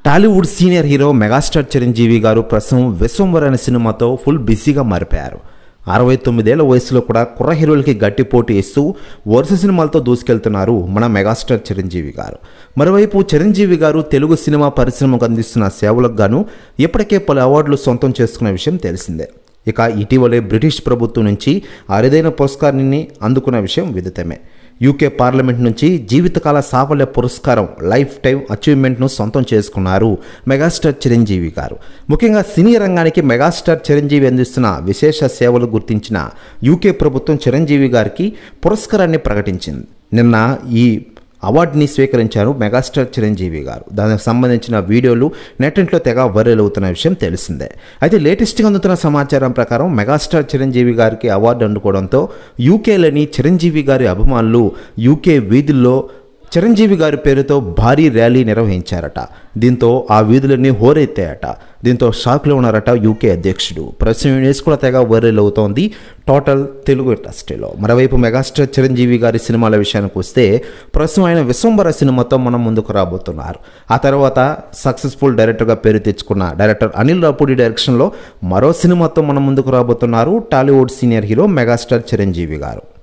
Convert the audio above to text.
Tollywood senior hero megastar Chiranjeevi గారు ప్రస్తుతం విశ్వంబర్ అనే సినిమాతో ఫుల్ బిజీగా మారిపోయారు. 69 ఏళ్ల వయసులో కూడా కుర్ర హీరోలకి గట్టి పోటీ ఇస్తూ వరుస సినిమాలతో దూసుకెళ్తున్నారు మన మెగాస్టార్ చిరంజీవి గారు. మరోవైపు చిరంజీవి గారు తెలుగు సినిమా పరిశ్రమకు అందిస్తున్న సేవలకు గాను ఇప్పటికే పలు అవార్డులు సొంతం చేసుకున్న విషయం తెలిసిందే. ఇక ఇటీవలే బ్రిటిష్ ప్రభుత్వం నుంచి అరుదైన పురస్కారాన్ని అందుకున్న విషయం విదితమే. యూకే పార్లమెంట్ నుంచి జీవితకాల సాఫల్య పురస్కారం లైఫ్ టైం అచీవ్మెంట్ను సొంతం చేసుకున్నారు మెగాస్టార్ చిరంజీవి గారు. ముఖ్యంగా సినీ రంగానికి మెగాస్టార్ చిరంజీవి అందిస్తున్న విశేష సేవలు గుర్తించిన యూకే ప్రభుత్వం చిరంజీవి గారికి పురస్కారాన్ని ప్రకటించింది. నిన్న ఈ అవార్డుని స్వీకరించారు మెగాస్టార్ చిరంజీవి గారు. దానికి సంబంధించిన వీడియోలు నెట్టింట్లో తెగ వైరల్ అవుతున్న విషయం తెలిసిందే. అయితే లేటెస్ట్గా అందుతున్న సమాచారం ప్రకారం మెగాస్టార్ చిరంజీవి గారికి అవార్డు అందుకోవడంతో యూకేలోని చిరంజీవి గారి అభిమానులు యూకే వీధుల్లో చిరంజీవి గారి పేరుతో భారీ ర్యాలీ నిర్వహించారట. దీంతో ఆ వీధులన్నీ హోరెత్తాయట. దీంతో షాక్లో ఉన్నారట యూకే అధ్యక్షుడు. ప్రస్తుతం న్యూస్ కూడా తెగ వైరల్ అవుతోంది టోటల్ తెలుగు ఇండస్ట్రీలో. మరోవైపు మెగాస్టార్ చిరంజీవి గారి సినిమాల విషయానికి వస్తే ప్రస్తుతం ఆయన విశ్వంబర సినిమాతో మనం ముందుకు రాబోతున్నారు. ఆ తర్వాత సక్సెస్ఫుల్ డైరెక్టర్గా పేరు తెచ్చుకున్న డైరెక్టర్ అనిల్ రాపూడి డైరెక్షన్లో మరో సినిమాతో మనం ముందుకు రాబోతున్నారు Tollywood senior hero megastar Chiranjeevi గారు.